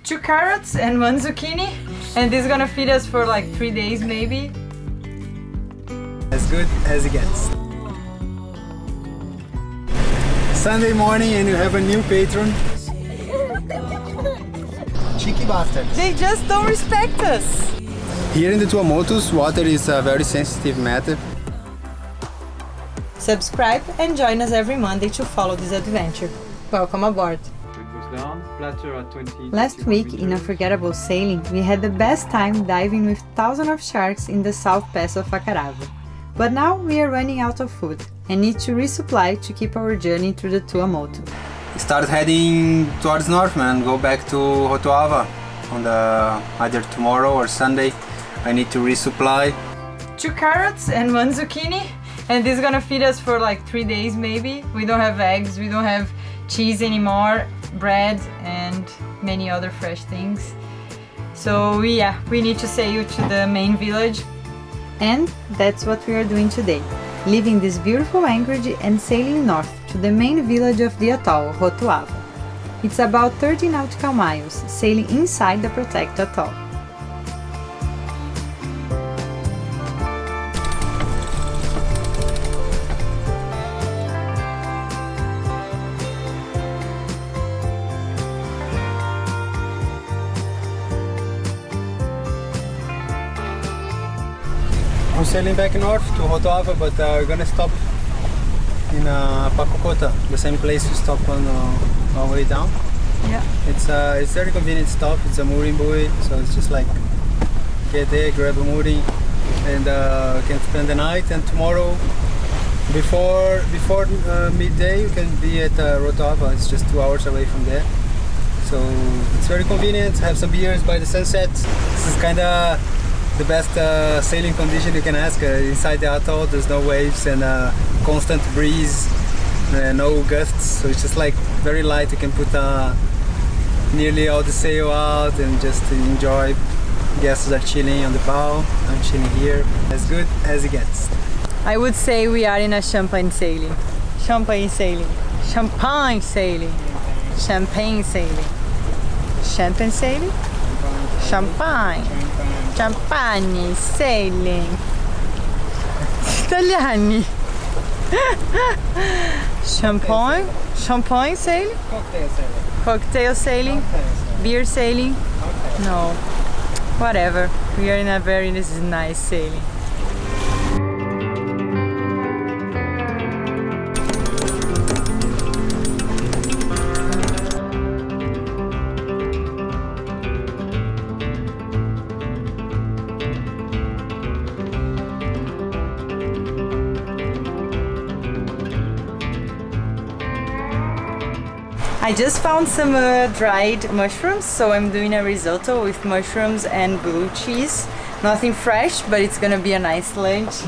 2 carrots and 1 zucchini, and this is gonna feed us for like 3 days maybe. As good as it gets. Sunday morning and you have a new patron. Cheeky bastards. They just don't respect us. Here in the Tuamotus, water is a very sensitive matter. Subscribe and join us every Monday to follow this adventure. Welcome aboard. Last week in Unforgettable Sailing, we had the best time diving with thousands of sharks in the South Pass of Acarava. But now we are running out of food and need to resupply to keep our journey through the Tuamotu. Start heading towards north, man. Go back to Rotoava on either tomorrow or Sunday. I need to resupply. 2 carrots and 1 zucchini, and this is gonna feed us for like 3 days maybe. We don't have eggs, we don't have cheese anymore, bread and many other fresh things. So yeah, we need to sail to the main village. And that's what we are doing today, leaving this beautiful anchorage and sailing north to the main village of the atoll, Rotoava. It's about 30 nautical miles, sailing inside the protected atoll. I'm sailing back north to Rotoava, but we're gonna stop in Pacocota, the same place we stopped on our way down. Yeah. It's very convenient stop. It's a mooring buoy, so it's just like get there, grab a mooring, and can spend the night. And tomorrow, before midday, you can be at Rotoava. It's just 2 hours away from there, so it's very convenient. Have some beers by the sunset. This is kind of the best sailing condition you can ask. Inside the atoll there's no waves and constant breeze, no gusts, so it's just like very light. You can put nearly all the sail out and just enjoy. Guests are chilling on the bow, I'm chilling here. As good as it gets. I would say we are in a champagne sailing. Champagne sailing. Champagne sailing. Champagne sailing. Champagne sailing? Champagne. Champagne sailing. Italiani. Champagne? Champagne sailing? Cocktail sailing. Cocktail sailing? Beer sailing? No. Whatever. We are in a very nice sailing. I just found some dried mushrooms, so I'm doing a risotto with mushrooms and blue cheese. Nothing fresh, but it's gonna be a nice lunch.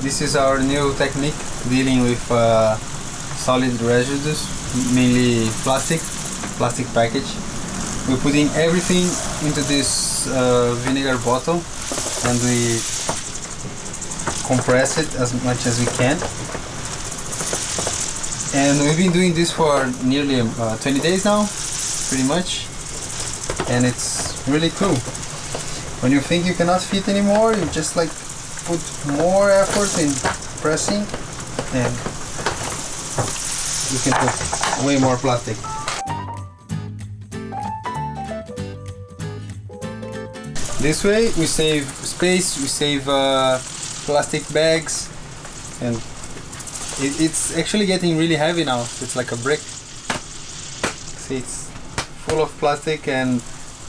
This is our new technique dealing with solid residues, mainly plastic package. We're putting everything into this vinegar bottle and we compress it as much as we can. And we've been doing this for nearly 20 days now, pretty much, and it's really cool. When you think you cannot fit anymore, you just like put more effort in pressing and you can put way more plastic. This way we save space, we save plastic bags, and it's actually getting really heavy now. It's like a brick. See, it's full of plastic and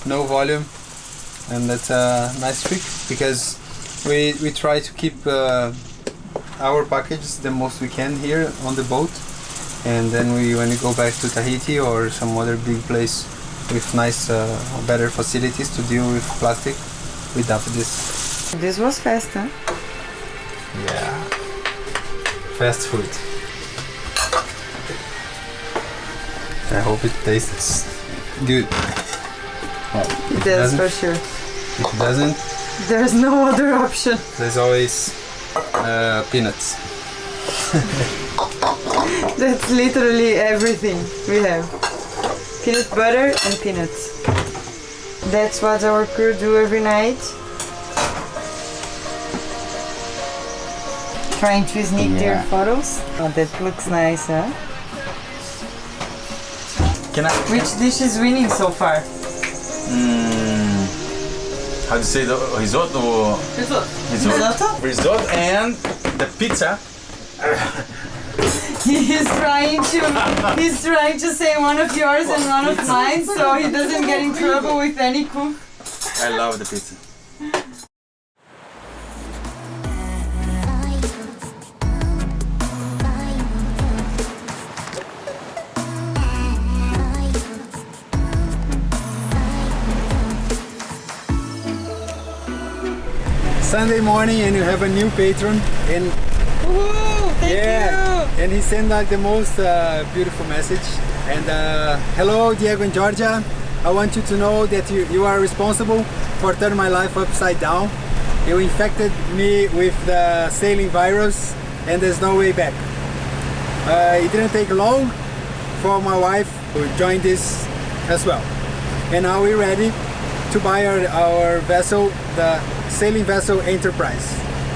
no volume, and that's a nice trick because we try to keep our packages the most we can here on the boat, and then when we go back to Tahiti or some other big place with nice better facilities to deal with plastic, we dump this. This was fast, huh? Yeah, fast food. I hope it tastes good. Well, It does for sure. if it doesn't, There's no other option. there's always peanuts. That's literally everything we have. Peanut butter and peanuts. That's what our crew do every night. Trying to sneak their photos. Oh, that looks nice, huh? Can I? Which dish is winning so far? How do you say the risotto? Risotto? Risotto and the pizza. He's trying to say one of yours and one of mine, so he doesn't get in trouble with any cook. I love the pizza. Sunday morning and you have a new patron, and Woohoo! Thank you! and he sent like the most beautiful message. And hello Diego and Georgia, I want you to know that you are responsible for turning my life upside down. You infected me with the sailing virus and there's no way back. It didn't take long for my wife to join this as well. And now we're ready to buy our vessel, the sailing vessel Enterprise.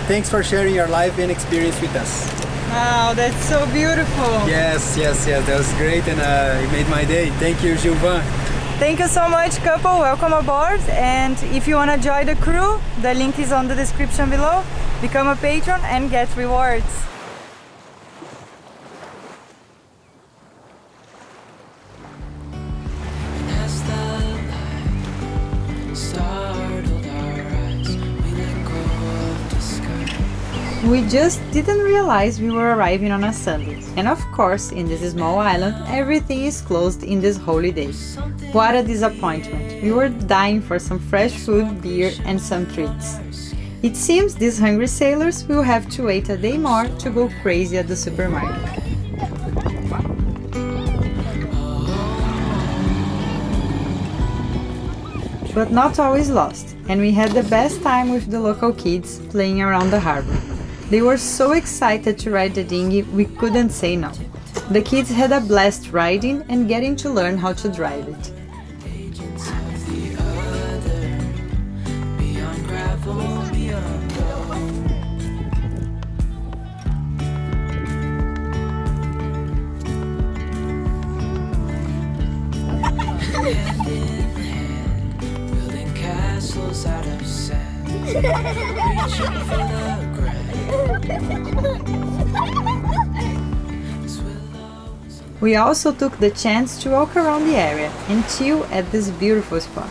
Thanks for sharing your life and experience with us. Wow, that's so beautiful. Yes, that was great, and it made my day. Thank you, Gilvan. Thank you so much, couple. Welcome aboard. And if you want to join the crew, the link is on the description below. Become a patron and get rewards. We just didn't realize we were arriving on a Sunday. And of course, in this small island, everything is closed in this holy day. What a disappointment. We were dying for some fresh food, beer and some treats. It seems these hungry sailors will have to wait a day more to go crazy at the supermarket. But not always lost, and we had the best time with the local kids playing around the harbor. They were so excited to ride the dinghy, we couldn't say no. The kids had a blast riding and getting to learn how to drive it. We also took the chance to walk around the area and chill at this beautiful spot.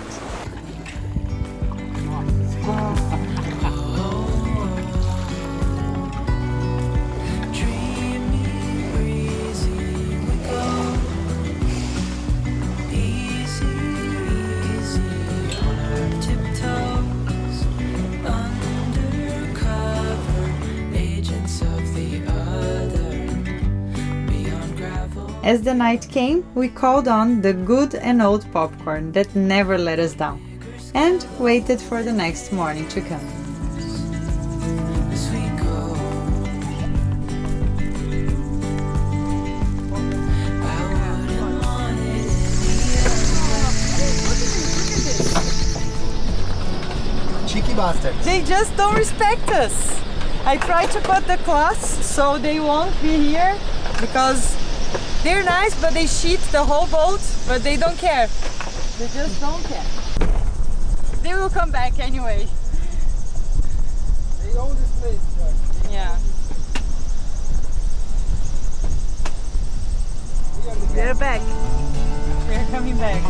As the night came, we called on the good and old popcorn that never let us down, and waited for the next morning to come. Cheeky bastards. They just don't respect us! I tried to cut the cloths so they won't be here because they're nice, but they sheet the whole boat, but they don't care. They just don't care. They will come back anyway. They own this place, but Yeah. They're back. They're coming back.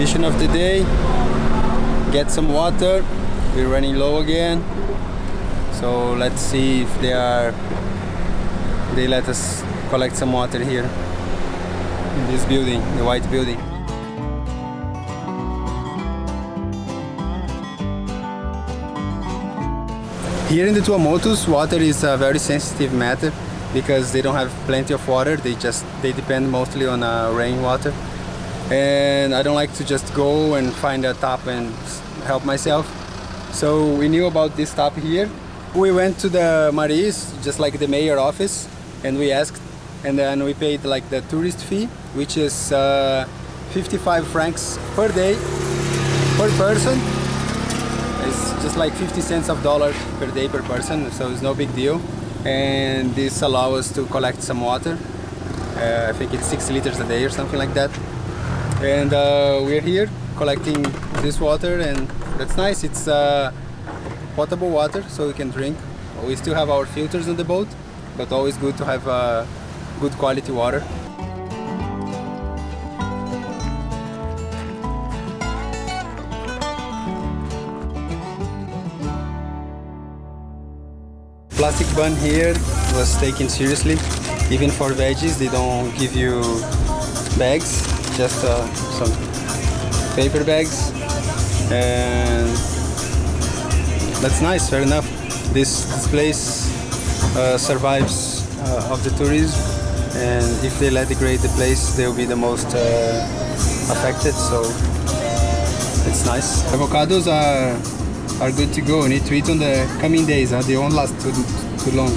mission of the day, get some water. We're running low again, so let's see if they let us collect some water here in this building, the white building. Here in the Tuamotus, water is a very sensitive matter because they don't have plenty of water. They depend mostly on rainwater, and I don't like to just go and find a tap and help myself. So we knew about this tap here. We went to the Maris, just like the mayor office, and we asked, and then we paid like the tourist fee, which is 55 francs per day per person. It's just like 50 cents of dollars per day per person, so it's no big deal. And this allows us to collect some water. I think it's 6 liters a day or something like that. And we're here collecting this water, and that's nice. It's potable water, so we can drink. We still have our filters on the boat, but always good to have good quality water. Plastic ban here was taken seriously. Even for veggies, they don't give you bags, just some paper bags. And that's nice, fair enough. This place survives of the tourism, and if they let degrade the place, they'll be the most affected, so it's nice. Avocados are good to go. We need to eat on the coming days, they won't last too long.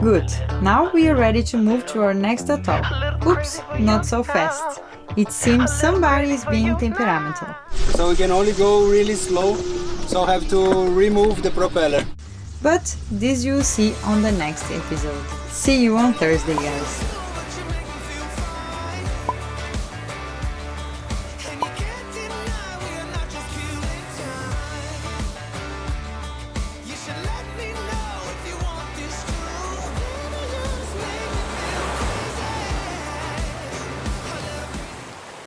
Good. Now we are ready to move to our next atoll. Oops, not so fast. It seems somebody is being temperamental. So we can only go really slow, so I have to remove the propeller. But this you'll see on the next episode. See you on Thursday, guys.